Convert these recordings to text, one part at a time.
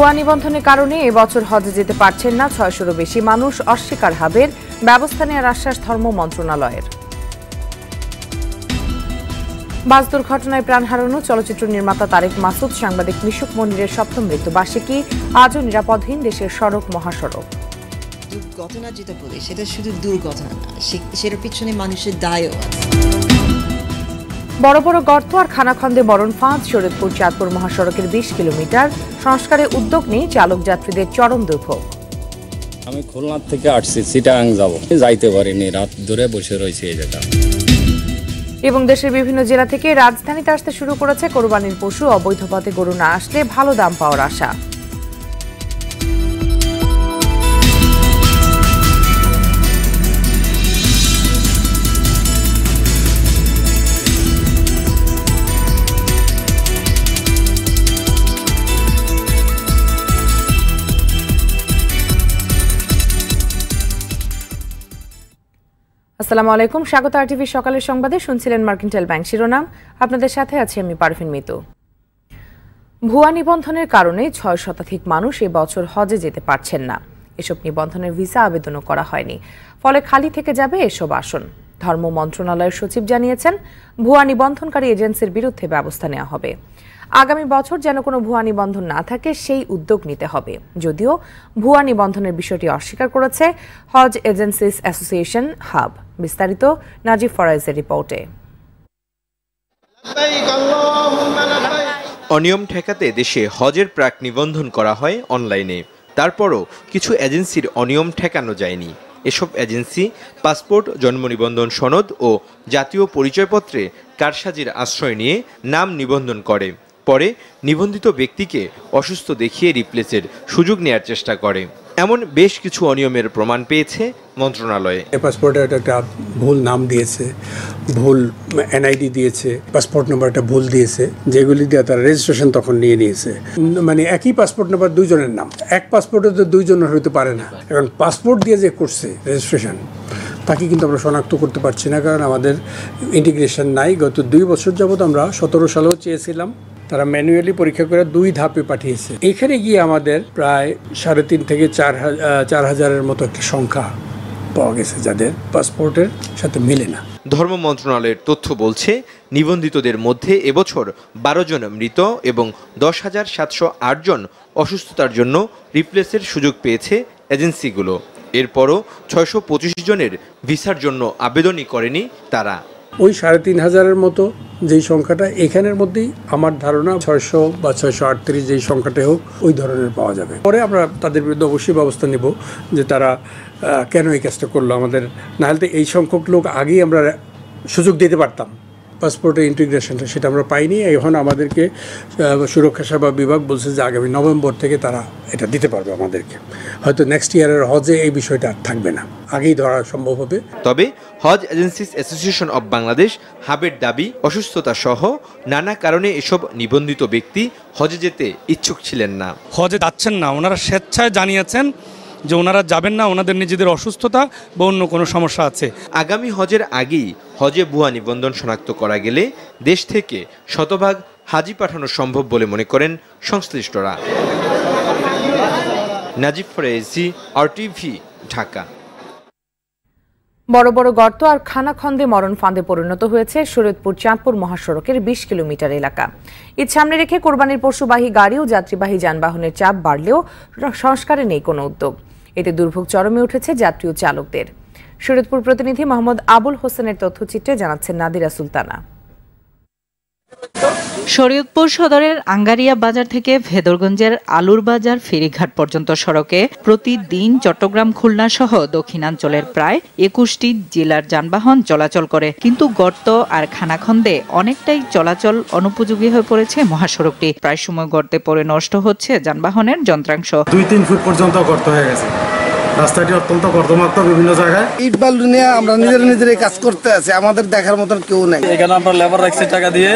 ভুয়া নিবন্ধনের কারণে এবছর হজে যেতে পারছেন না ৬০০-রও বেশি মানুষ, অস্বীকার হাবের, ব্যবস্থা নেওয়ার আশ্বাস ধর্ম মন্ত্রণালয়ের। বাস দুর্ঘটনায় প্রাণ হারানো চলচ্চিত্র নির্মাতা তারেক মাসুদ, সাংবাদিক মিশুক মনিরের ৭ম মৃত্যুবার্ষিকী, আজও নিরাপদহীন দেশের সড়ক মহাসড়ক। দুর্ঘটনা যেটা বলে সেটা শুধু দুর্ঘটনা না, সেটার পিছনে মানুষের দায়ও আছে। বড় বড় গর্ত আর খানাখন্দে মরণ ফাঁদ, শরীয়তপুর চাঁদপুর মহাসড়কের ২০ কিলোমিটার সংস্কারে উদ্যোগ নেই চালক যাত্রীদের, চরম দুর্ভোগ। আমি খুলনা থেকে আসছি, চিটাগাং যাব, যাইতে পারিনি, রাত ধরে বসে রয়েছে এই জায়গা। এবং দেশের বিভিন্ন জেলা থেকে রাজধানীতে আসতে শুরু করেছে কোরবানির পশু, অবৈধ পথে গরু না আসলে ভালো দাম পাওয়ার আশা। আসসালামু আলাইকুম, স্বাগত RTV সকালের সংবাদে। শুনছিলেন মার্কেন্টাইল ব্যাংক শিরোনাম, আপনাদের সাথে আছি আমি পারভিন মিতু। ভুয়া নিবন্ধনের কারণে ৬ শতাধিক মানুষ এবছর হজে যেতে পারছেন না। এসব নিবন্ধনের ভিসা আবেদনও করা হয়নি, ফলে খালি থেকে যাবে এসব আসন। ধর্ম মন্ত্রণালয়ের সচিব জানিয়েছেন, ভুয়া নিবন্ধনকারী এজেন্সির বিরুদ্ধে ব্যবস্থা নেওয়া হবে। আগামী বছর যেন কোনো ভুয়া নিবন্ধন না থাকে সেই উদ্যোগ নিতে হবে। যদিও ভুয়া নিবন্ধনের বিষয়টি অস্বীকার করেছে হজ এজেন্সিস অ্যাসোসিয়েশন হাব। বিস্তারিত নাজিব ফরাইজের রিপোর্টে। অনিয়ম ঠেকাতে দেশে হজের প্রাক নিবন্ধন করা হয় অনলাইনে। তারপরও কিছু এজেন্সির অনিয়ম ঠেকানো যায়নি। এসব এজেন্সি পাসপোর্ট, জন্ম নিবন্ধন সনদ ও জাতীয় পরিচয়পত্রে কারসাজির আশ্রয় নিয়ে নাম নিবন্ধন করে, পরে নিবন্ধিত ব্যক্তিকে অসুস্থ দেখিয়ে রিপ্লেসের সুযোগ নেয়ার চেষ্টা করে। এমন বেশ কিছু অনিয়মের প্রমাণ পেয়েছে মন্ত্রণালয়ে। পাসপোর্টের একটা ভুল নাম দিয়েছে, ভুল NID দিয়েছে, পাসপোর্ট নাম্বারটা ভুল দিয়েছে, যেগুলি দিয়ে তারা রেজিস্ট্রেশন তখন নিয়ে নিয়েছে। মানে একই পাসপোর্ট নাম্বার দুইজনের নাম, এক পাসপোর্টে তো দুইজনের হইতে পারে না। এখন পাসপোর্ট দিয়ে যে করছে রেজিস্ট্রেশন, তাকে কিন্তু আমরা শনাক্ত করতে পারছি না, কারণ আমাদের ইন্টিগ্রেশন নাই। গত 2 বছর যাবৎ আমরা 17 সালেও চেয়েছিলাম, তারা ম্যানুয়ালি পরীক্ষা করে 2 ধাপে পাঠিয়েছে। এখানে গিয়ে আমাদের প্রায় 3.5 থেকে 4 হাজারের মতো একটি সংখ্যা পাওয়া গেছে যাদের পাসপোর্টের সাথে মিলে না। ধর্ম মন্ত্রণালয়ের তথ্য বলছে, নিবন্ধিতদের মধ্যে এবছর 12 জন মৃত এবং 10,708 জন অসুস্থতার জন্য রিপ্লেসের সুযোগ পেয়েছে এজেন্সিগুলো। এরপরও 625 জনের ভিসার জন্য আবেদনই করেনি তারা। ওই 3,500-এর মতো যেই সংখ্যাটা, এখানের মধ্যেই আমার ধারণা 600 বা 638 যেই সংখ্যাটা হোক, ওই ধরনের পাওয়া যাবে। পরে আমরা তাদের বিরুদ্ধে অবশ্যই ব্যবস্থা নেব যে তারা কেন এই কাজটা করলো। আমাদের না হলে এই সংখ্যক লোক আগেই আমরা সুযোগ দিতে পারতাম। পাসপোর্টের ইন্টিগ্রেশনটা সেটা আমরা পাইনি। এখন আমাদেরকে সুরক্ষা সেবা বিভাগ বলছে যে আগামী নভেম্বর থেকে তারা এটা দিতে পারবে আমাদেরকে। হয়তো নেক্সট ইয়ারের হজে এই বিষয়টা থাকবে না, আগেই ধরা সম্ভব হবে। তবে হজ এজেন্সিস অ্যাসোসিয়েশন অব বাংলাদেশ হাবের দাবি, অসুস্থতা সহ নানা কারণে এসব নিবন্ধিত ব্যক্তি হজে যেতে ইচ্ছুক ছিলেন না। হজে যাচ্ছেন না, ওনারা স্বেচ্ছায় জানিয়েছেন যে ওনারা যাবেন না, ওনাদের নিজেদের অসুস্থতা বা অন্য কোনো সমস্যা আছে। আগামী হজের আগেই হজে ভুয়া নিবন্ধন শনাক্ত করা গেলে দেশ থেকে শতভাগ হাজি পাঠানো সম্ভব বলে মনে করেন সংশ্লিষ্টরা। নাজিব ফরাইজি, RTV, ঢাকা। বড় বড় গর্ত আর খানাখন্দে মরণ ফাঁদে পরিণত হয়েছে শরীয়তপুর চাঁদপুর মহাসড়কের 20 কিলোমিটার এলাকা। ঈদ সামনে রেখে কোরবানির পশুবাহী গাড়ি ও যাত্রীবাহী যানবাহনের চাপ বাড়লেও সংস্কারে নেই কোনো উদ্যোগ। এতে দুর্ভোগ চরমে উঠেছে যাত্রী ও চালকদের। শরীয়তপুর প্রতিনিধি মোহাম্মদ আবুল হোসেনের তথ্যচিত্রে জানাচ্ছেন নাদিরা সুলতানা। শরীয়তপুর সদরের আঙ্গারিয়া বাজার থেকে ভেদরগঞ্জের আলুর বাজার ফেরিঘাট পর্যন্ত সড়কে প্রতিদিন চট্টগ্রাম, খুলনা সহ দক্ষিণাঞ্চলের প্রায় 21টি জেলার যানবাহন চলাচল করে, কিন্তু গর্ত আর খানাখন্দে অনেকটাই চলাচল অনুপযোগী হয়ে পড়েছে মহাসড়কটি। প্রায় সময় গর্তে পড়ে নষ্ট হচ্ছে যানবাহনের যন্ত্রাংশ। 2-3 ফুট পর্যন্ত গর্ত হয়ে গেছে রাস্তাটি অত্যন্ত কর্দমাক্ত বিভিন্ন জায়গায়। ইট বালু নিয়ে আমরা নিজেরাই কাজ করতে আছি, আমাদের দেখার মতন কেউ নেই। এখানে আমরা লেবার রাখছি টাকা দিয়ে,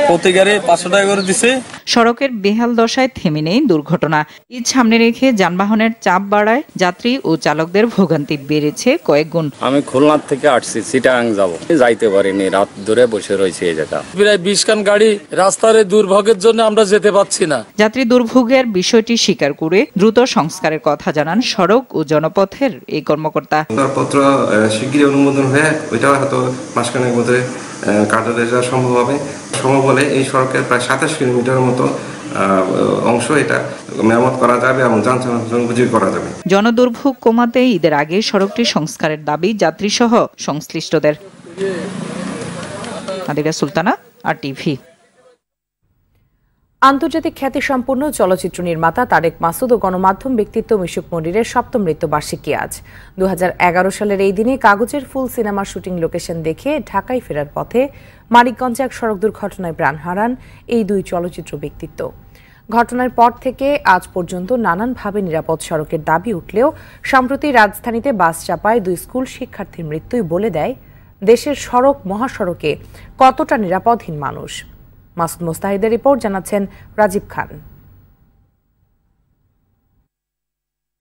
প্রতি গাড়ি 500 টাকা করে দিছে। সড়কের বেহাল দশায় থেমে নেই দুর্ঘটনা। ঈদ সামনে রেখে যানবাহনের চাপ বাড়ায় যাত্রী ও চালকদের ভোগান্তি বেড়েছে কয়েক গুণ। আমি খুলনা থেকে আসছি চিটাগাং যাব, যাইতে পারিনি, রাত ধরে বসে রয়েছে এই জায়গা। প্রায় 20 খান গাড়ি রাস্তার দুর্ভোগের জন্য আমরা যেতে পারছি না। যাত্রী দুর্ভোগের বিষয়টি স্বীকার করে দ্রুত সংস্কারের কথা জানান সড়ক ও জনপথের এই কর্মকর্তা। পত্র শিগগিরই অনুমোদন হয়ে ওইটা হয়তো মাসখানেক মধ্যে কার্যকর করা সম্ভব হবে। সম্ভব হলে এই সড়কের প্রায় 27 কিলোমিটারের মতো অংশ এটা মেরামত করা যাবে এবং যান চলাচল উপযোগী করা যাবে। জনদুর্ভোগ কমাতে ঈদের আগে সড়কটি সংস্কারের দাবি যাত্রী সহ সংশ্লিষ্টদের। আদিরা সুলতানা, RTV। আন্তর্জাতিক খ্যাতিসম্পন্ন চলচ্চিত্র নির্মাতা তারেক মাসুদ ও গণমাধ্যম ব্যক্তিত্ব মিশুক মনিরের 7ম মৃত্যুবার্ষিকী আজ। 2011 সালের এই দিনে কাগজের ফুল সিনেমার শুটিং লোকেশন দেখে ঢাকায় ফেরার পথে মানিকগঞ্জে এক সড়ক দুর্ঘটনায় প্রাণ হারান এই দুই চলচ্চিত্র ব্যক্তিত্ব। ঘটনার পর থেকে আজ পর্যন্ত নানানভাবে নিরাপদ সড়কের দাবি উঠলেও সম্প্রতি রাজধানীতে বাস চাপায় দুই স্কুল শিক্ষার্থীর মৃত্যুই বলে দেয় দেশের সড়ক মহাসড়কে কতটা নিরাপদহীন মানুষ। মাসুদ মোস্তাহিদের রিপোর্ট, জানাচ্ছেন রাজীব খান।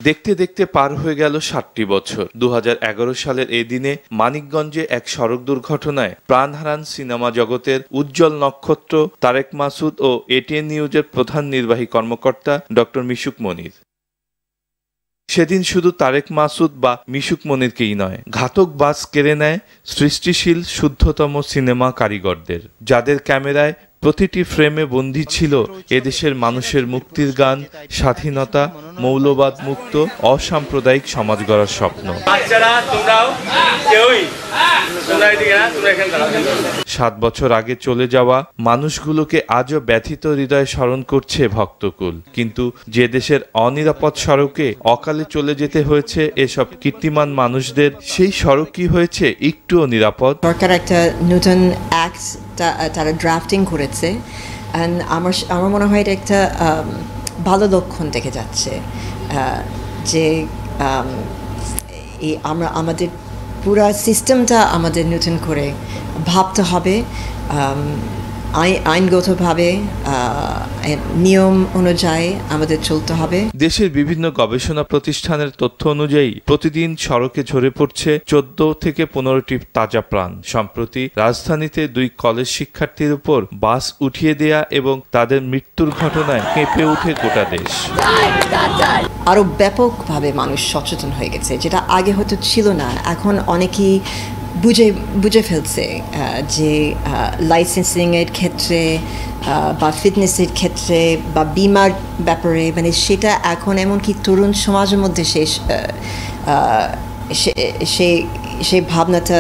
দেখতে দেখতে পার হয়ে গেল 7টি বছর। 2011 সালের এই দিনে মানিকগঞ্জে এক সড়ক দুর্ঘটনায় প্রাণ হারান সিনেমা জগতের উজ্জ্বল নক্ষত্র তারেক মাসুদ ও ATN নিউজের প্রধান নির্বাহী কর্মকর্তা ডক্টর মিশুক মনির। সেদিন শুধু তারেক মাসুদ বা মিশুক মনিরকেই নয়, ঘাতক বাস কেড়ে নেয় সৃষ্টিশীল শুদ্ধতম সিনেমা কারিগরদের, যাদের ক্যামেরায় প্রতিটি ফ্রেমে বন্দী ছিল এদেশের মানুষের মুক্তির গান, স্বাধীনতা, মৌলবাদ মুক্ত অসাম্প্রদায়িক সমাজ গড়ার স্বপ্ন। 7 বছর আগে চলে যাওয়া মানুষগুলোকে আজও ব্যথিত হৃদয়ে স্মরণ করছে ভক্তকুল। কিন্তু যে দেশের অনিরাপদ সড়কে অকালে চলে যেতে হয়েছে এসব কীর্তিমান মানুষদের, সেই সড়ক কি হয়েছে একটুও নিরাপদ? সরকার একটা নতুন অ্যাক্ট তারা ড্রাফটিং করেছে, আমার মনে হয় এটা একটা ভালো লক্ষণ দেখে যাচ্ছে যে আমরা আমাদের পুরো সিস্টেমটা আমাদের নতুন করে ভাবতে হবে, আইনগতভাবে নিয়ম অনুযায়ী আমাদের চলতে হবে। দেশের বিভিন্ন গবেষণা প্রতিষ্ঠানের তথ্য অনুযায়ী প্রতিদিন সড়কে ঝরে পড়ছে 14 থেকে 15টি তাজা প্রাণ। সম্প্রতি রাজধানীতে 2 কলেজ শিক্ষার্থীর উপর বাস উঠিয়ে দেয়া এবং তাদের মৃত্যুর ঘটনায় কেঁপে ওঠে গোটা দেশ। আরো ব্যাপকভাবে মানুষ সচেতন হয়ে গেছে, যেটা আগে হয়তো ছিল না। এখন অনেকেই বুঝে ফেলছে যে লাইসেন্সিং এর ক্ষেত্রে বা ফিটনেসের ক্ষেত্রে বা বিমার ব্যাপারে, মানে সেটা এখন এমনকি তরুণ সমাজের মধ্যে সেই ভাবনাটা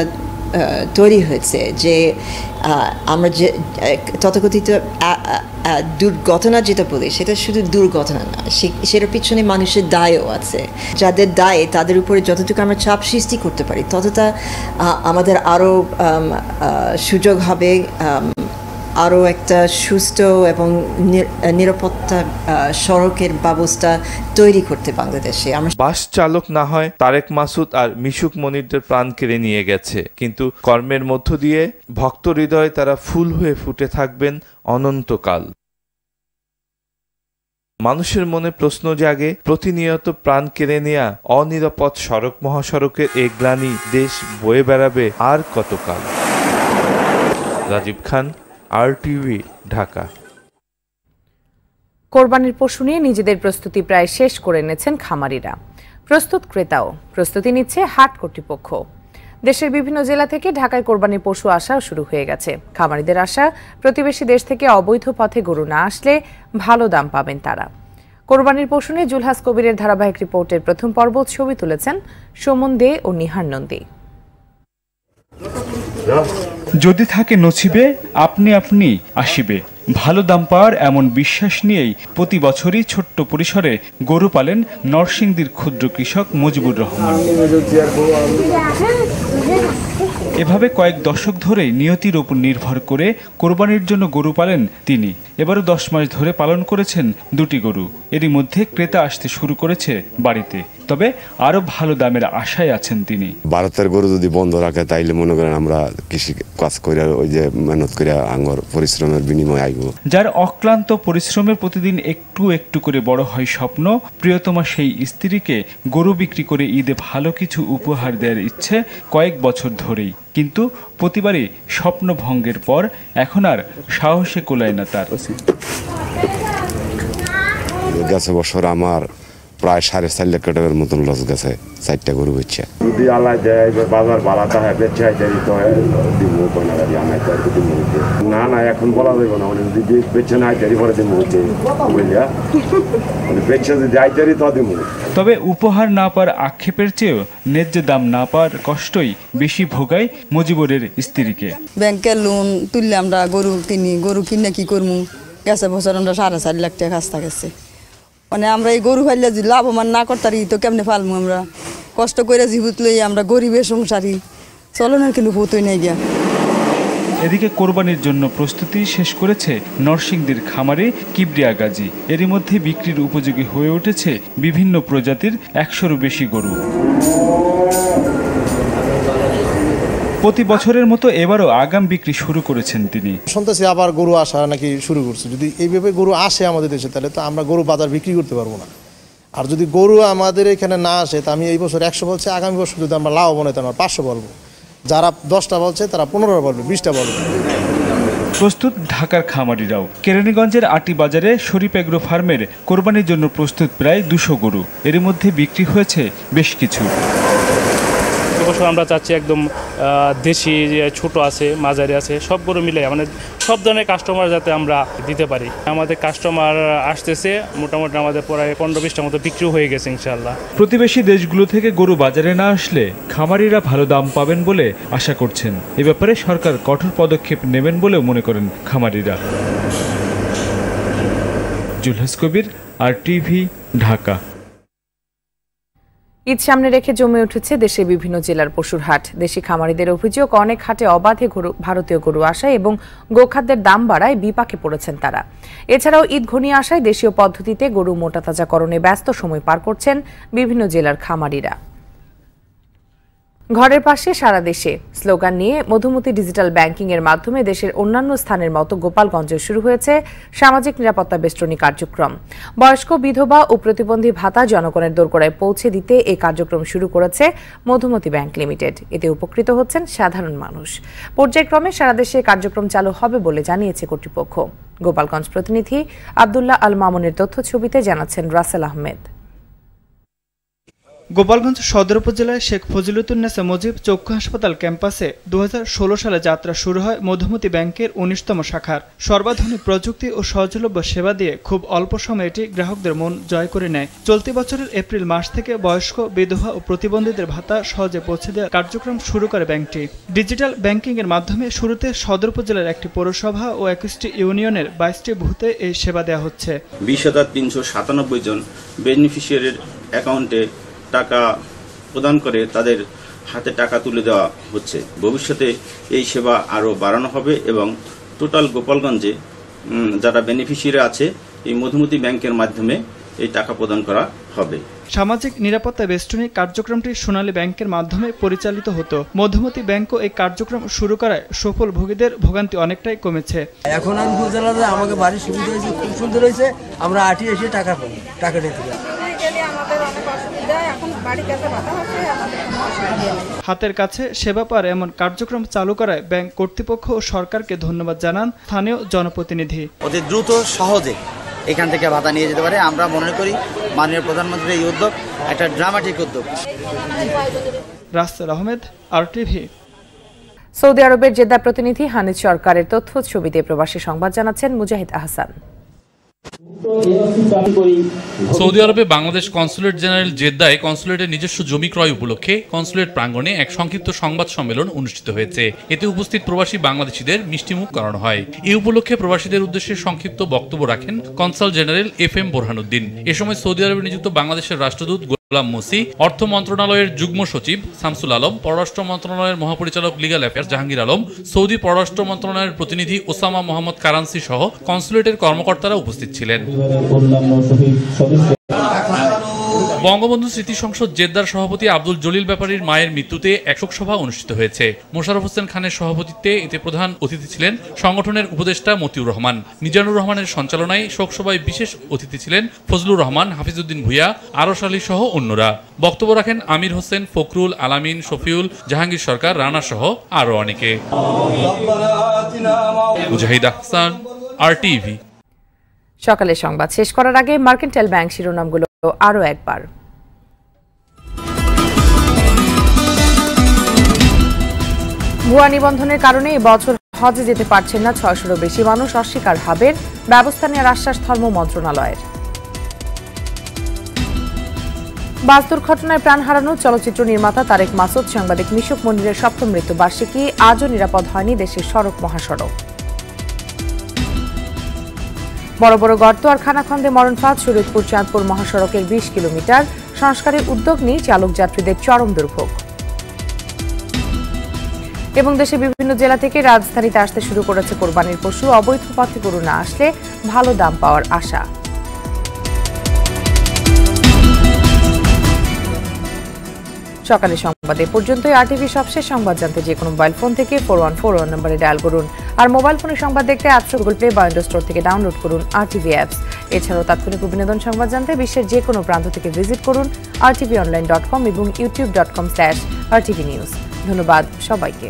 তৈরি হয়েছে যে আমরা যে তথাকথিত দুর্ঘটনা যেটা বলি সেটা শুধু দুর্ঘটনা না, সেটার পিছনে মানুষের দায়ও আছে। যাদের দায় তাদের উপরে যতটুকু আমরা চাপ সৃষ্টি করতে পারি ততটা আমাদের আরও সুযোগ হবে আরও একটা সুস্থ এবং নিরাপত্তা সড়কের ব্যবস্থা তৈরি করতে বাংলাদেশে। বাস চালক না হয় তারেক মাসুদ আর মিশুক মনিরদের প্রাণ কেড়ে নিয়ে গেছে, কিন্তু কর্মের মধ্য দিয়ে ভক্ত হৃদয়ে তারা ফুল হয়ে ফুটে থাকবেন অনন্তকাল। মানুষের মনে প্রশ্ন জাগে, প্রতিনিয়ত প্রাণ কেড়ে নেয়া অনিরাপদ সড়ক মহাসড়কের এই গ্লানি দেশ বয়ে বেড়াবে আর কতকাল? রাজীব খান, RTV, ঢাকা। কোরবানির পশু নিয়ে নিজেদের প্রস্তুতি প্রায় শেষ করে এনেছেন খামারিরা। প্রস্তুত ক্রেতাও, প্রস্তুতি নিচ্ছে হাট কর্তৃপক্ষ। দেশের বিভিন্ন জেলা থেকে ঢাকায় কোরবানির পশু আসা শুরু হয়ে গেছে। খামারিদের আশা, প্রতিবেশী দেশ থেকে অবৈধ পথে গরু না আসলে ভালো দাম পাবেন তারা। কোরবানির পশু নিয়ে জুলহাস কবিরের ধারাবাহিক রিপোর্টের প্রথম পর্ব ছবি তুলেছেন সুমন দে ও নিহার নন্দী। যদি থাকে নছিবে আপনি আপনি আসিবে, ভালো দাম পাওয়ার এমন বিশ্বাস নিয়েই প্রতি বছরই ছোট্ট পরিসরে গরু পালেন নরসিংদীর ক্ষুদ্র কৃষক মুজিবুর রহমান। এভাবে কয়েক দশক ধরেই নিয়তির উপর নির্ভর করে কোরবানির জন্য গরু পালেন তিনি। এবারও 10 মাস ধরে পালন করেছেন 2টি গরু। এরই মধ্যে ক্রেতা আসতে শুরু করেছে বাড়িতে। তবে আরো ভালো দামের আশায় আছেন তিনি। ভারতের গরু যদি বন্ধ রাখে তাইলে মনে করেন আমরা কৃষি কাজ করে ওই যে মেহনত করে আঙ্গর পরিশ্রমের বিনিময়ে আইব। যার অক্লান্ত পরিশ্রমের প্রতিদিন একটু একটু করে বড় হয় স্বপ্ন, প্রিয়তমা সেই স্ত্রীকে গরু বিক্রি করে ঈদে ভালো কিছু উপহার দেওয়ার ইচ্ছে কয়েক বছর ধরেই, কিন্তু প্রতিবারই স্বপ্ন ভঙ্গের পর এখন আর সাহসে কোলায় না তার। গেছে বছর আমার প্রায় 4.5 লাখ টাকার মতন লস গেছে, 4টা গরু বেচছে। যদি আল্লাহ দেয় বাজার বাড়াতে হয় বেচে না না এখন বলা যাবে না, যদি বেচে না আইতারি পরে দিব বুঝলিয়া, বেচে যদি আইতারি তো দিব। তবে উপহার না পাওয়ার আক্ষেপের চেয়েও ন্যায্য দাম না পাওয়ার কষ্টই বেশি ভোগায় মুজিবুরের স্ত্রীকে। ব্যাংকের লোন তুললে আমরা গরু কিনে কি করবো, গেছে বছর আমরা 4.5 লাখ টাকা খাস্তা গেছে। মানে আমরা এই গরু ফাইলে যদি লাভবান না করতারি তো কেমনে ফালমু, আমরা কষ্ট করে জীবিত লই আমরা গরিবের সংসারী চলনের কিন্তু হতোই নাই গিয়া। এদিকে কোরবানির জন্য প্রস্তুতি শেষ করেছে নরসিংদীর খামারে কিবরিয়া গাজী। এরই মধ্যে বিক্রির উপযোগী হয়ে উঠেছে বিভিন্ন প্রজাতির 100-এরও বেশি গরু। প্রতি বছরের মতো এবারও আগাম বিক্রি শুরু করেছেন তিনি। শুনতেছি আবার গরু আসা নাকি শুরু করছে। যদি এইভাবে গরু আসে আমাদের দেশে তাহলে তো আমরা গরু বাজার বিক্রি করতে পারবো না। আর যদি গরু আমাদের এখানে না আসে তা আমি এই বছর 100 বলছি, আগামী বছর যদি আমরা লাভবান হই তাহলে 500 বলবো, যারা 10টা বলছে তারা 15 বলবে, 20টা বলবে। প্রস্তুত ঢাকার খামারিরাও। কেরানীগঞ্জের আটি বাজারে শরীফ এগ্রো ফার্মের কোরবানির জন্য প্রস্তুত প্রায় 200 গরু। এর মধ্যে বিক্রি হয়েছে বেশ কিছু। এবছর আমরা চাচ্ছি একদম দেশি, ছোট আছে, মাঝারি আছে, সব গরু মিলে মানে সব ধরনের কাস্টমার যাতে আমরা দিতে পারি। আমাদের কাস্টমার আসতেছে, মোটামুটি আমাদের প্রায় 15-20টার মতো বিক্রি হয়ে গেছে ইনশাআল্লাহ। প্রতিবেশী দেশগুলো থেকে গরু বাজারে না আসলে খামারিরা ভালো দাম পাবেন বলে আশা করছেন। এ ব্যাপারে সরকার কঠোর পদক্ষেপ নেবেন বলেও মনে করেন খামারিরা। জুলহাস কবির, RTV, ঢাকা। ঈদ সামনে রেখে জমে উঠেছে দেশের বিভিন্ন জেলার পশুর হাট। দেশি খামারিদের অভিযোগ, অনেক হাটে অবাধে ভারতীয় গরু আসায় এবং গোখাদ্যের দাম বাড়ায় বিপাকে পড়েছেন তারা। এছাড়াও ঈদ ঘনিয়ে আসায় দেশীয় পদ্ধতিতে গরু মোটা তাজাকরণে ব্যস্ত সময় পার করছেন বিভিন্ন জেলার খামারিরা। ঘরের পাশে সারা দেশে স্লোগান নিয়ে মধুমতি ডিজিটাল ব্যাংকিং এর মাধ্যমে দেশের অন্যান্য স্থানের মতো গোপালগঞ্জে শুরু হয়েছে সামাজিক নিরাপত্তা বেষ্টনী কার্যক্রম। বয়স্ক, বিধবা ও প্রতিবন্ধী ভাতা জনগণের দোরগোড়ায় পৌঁছে দিতে এই কার্যক্রম শুরু করেছে মধুমতি ব্যাংক লিমিটেড। এতে উপকৃত হচ্ছেন সাধারণ মানুষ। পর্যায়ক্রমে সারা দেশে কার্যক্রম চালু হবে বলে জানিয়েছে কর্তৃপক্ষ। গোপালগঞ্জ প্রতিনিধি আব্দুল্লাহ আল মামুনের তথ্য ছবিতে জানাচ্ছেন রাসেল আহমেদ। গোপালগঞ্জ সদর উপজেলায় শেখ ফজিলুতুন্নেসা মুজিব চক্ষু হাসপাতাল ক্যাম্পাসে 2016 সালে যাত্রা শুরু হয় মধুমতি ব্যাংকের 19তম শাখার। সর্বাধুনিক প্রযুক্তি ও সহজলভ্য সেবা দিয়ে খুব অল্প সময়ে এটি গ্রাহকদের মন জয় করে নেয়। চলতি বছরের এপ্রিল মাস থেকে বয়স্ক, বিধবা ও প্রতিবন্ধীদের ভাতা সহজে পৌঁছে দেওয়ার কার্যক্রম শুরু করে ব্যাংকটি। ডিজিটাল ব্যাংকিং এর মাধ্যমে শুরুতে সদর উপজেলার একটি পৌরসভা ও 21টি ইউনিয়নের 22টি বুথে এই সেবা দেওয়া হচ্ছে। 20,397 জন বেনিফিশিয়ারির অ্যাকাউন্টে টাকা প্রদান করে তাদের হাতে টাকা তুলে দেওয়া হচ্ছে। ভবিষ্যতে এই সেবা আরও বাড়ানো হবে এবং টোটাল গোপালগঞ্জে যারা বেনিফিশিয়ারি আছে এই মধুমতি ব্যাংকের মাধ্যমে এই টাকা প্রদান করা হবে। সামাজিক নিরাপত্তা বেষ্টনী কার্যক্রমটি সোনালী ব্যাংকের মাধ্যমে পরিচালিত হতো। মধুমতি ব্যাংকও এই কার্যক্রম শুরু করায় সফল ভোগীদের ভোগান্তি অনেকটাই কমেছে। এখন আমি উপজেলাতে আমাকে বাড়ির সুবিধা হয়েছে, খুব সুন্দর হয়েছে। আমরা আটি এসে টাকা নিতে পারি। হাতের কাছে সেবা পার এমন কার্যক্রম চালু করায় ব্যাংক কর্তৃপক্ষ ও সরকারকে ধন্যবাদ জানান স্থানীয় জনপ্রতিনিধি। অতি দ্রুত সহজে এখান থেকে ভাতা নিয়ে যেতে পারে। আমরা মনে করি মাননীয় প্রধানমন্ত্রীর এই উদ্যোগ একটা ড্রামাটিক উদ্যোগ। রাসেল আহমেদ, RTV। সৌদি আরবের জেদ্দা প্রতিনিধি হানিদ সরকারের তথ্য ছবিতে প্রবাসী সংবাদ জানাচ্ছেন মুজাহিদ আহসান। সৌদি আরবে বাংলাদেশ কনসুলেট জেনারেল জেদ্দায় কনসুলেটের নিজস্ব জমি ক্রয় উপলক্ষে কনসুলেট প্রাঙ্গণে এক সংক্ষিপ্ত সংবাদ সম্মেলন অনুষ্ঠিত হয়েছে। এতে উপস্থিত প্রবাসী বাংলাদেশিদের মিষ্টিমুখ করানো হয়। এই উপলক্ষে প্রবাসীদের উদ্দেশ্যে সংক্ষিপ্ত বক্তব্য রাখেন কনসাল জেনারেল FM বোরহানুদ্দিন। এ সময় সৌদি আরবে নিযুক্ত বাংলাদেশের রাষ্ট্রদূত গোলাম মুসি, অর্থ মন্ত্রণালয়ের যুগ্ম সচিব শামসুল আলম, পররাষ্ট্র মন্ত্রণালয়ের মহাপরিচালক legal affairs Jahangir Alam, Saudi পররাষ্ট্র মন্ত্রণালয়ের প্রতিনিধি ওসামা মোহাম্মদ কারানসি সহ কনসুলেটের কর্মকর্তারা উপস্থিত ছিলেন। বঙ্গবন্ধু স্মৃতি সংসদ জেদ্দার সভাপতি আব্দুল জলিল ব্যাপারীর মায়ের মৃত্যুতে এক শোকসভা অনুষ্ঠিত হয়েছে। মোশাররফ হোসেন খানের সভাপতিত্বে এতে প্রধান অতিথি ছিলেন সংগঠনের উপদেষ্টা মতিউর রহমান। মিজানুর রহমানের সঞ্চালনায় শোকসভায় বিশেষ অতিথি ছিলেন ফজলুর রহমান, হাফিজউদ্দিন ভূঁইয়া, আরশ আলী সহ অন্যরা। বক্তব্য রাখেন আমির হোসেন, ফখরুল, আলামিন, শফিউল, জাহাঙ্গীর সরকার, রানা সহ আরো অনেকে। মুজাহিদ আহসান, RTV। সকালের সংবাদ শেষ করার আগে মার্কেন্টাইল ব্যাংক শিরোনামগুলো আরো একবার। ভুয়া নিবন্ধনের কারণে এবছর হজে যেতে পারছেন না ৬০০-রও বেশি মানুষ, অস্বীকার হাবের, ব্যবস্থা নেওয়ার আশ্বাস ধর্ম মন্ত্রণালয়ের। বাস দুর্ঘটনায় প্রাণ হারানো চলচ্চিত্র নির্মাতা তারেক মাসুদ, সাংবাদিক মিশুক মনিরের ৭ম মৃত্যুবার্ষিকী, আজও নিরাপদ হয়নি দেশের সড়ক মহাসড়ক। বড় বড় গর্ত আর খানাখন্দে মরণফাঁদ শরীয়তপুর চাঁদপুর মহাসড়কের ২০ কিলোমিটার, সংস্কারের উদ্যোগ নিয়ে চালক যাত্রীদের চরম দুর্ভোগ। এবং দেশের বিভিন্ন জেলা থেকে রাজধানীতে আসতে শুরু করেছে কোরবানির পশু, অবৈধ পথে গরু না আসলে ভালো দাম পাওয়ার আশা। সকালের সংবাদে পর্যন্তই। RTV সবশেষ সংবাদ জানতে যে কোনো মোবাইল ফোন থেকে 4141 নম্বরে ডায়াল করুন। আর মোবাইল ফোনের সংবাদ দেখতে অ্যাপস গুগল প্লে বা উইন্ডোজ স্টোর থেকে ডাউনলোড করুন RTV অ্যাপস। এছাড়াও তাৎক্ষণিক বিনোদন সংবাদ জানতে বিশ্বের যে কোনো প্রান্ত থেকে ভিজিট করুন rtvonline.com এবং youtube.com/rtvnews। ধন্যবাদ সবাইকে।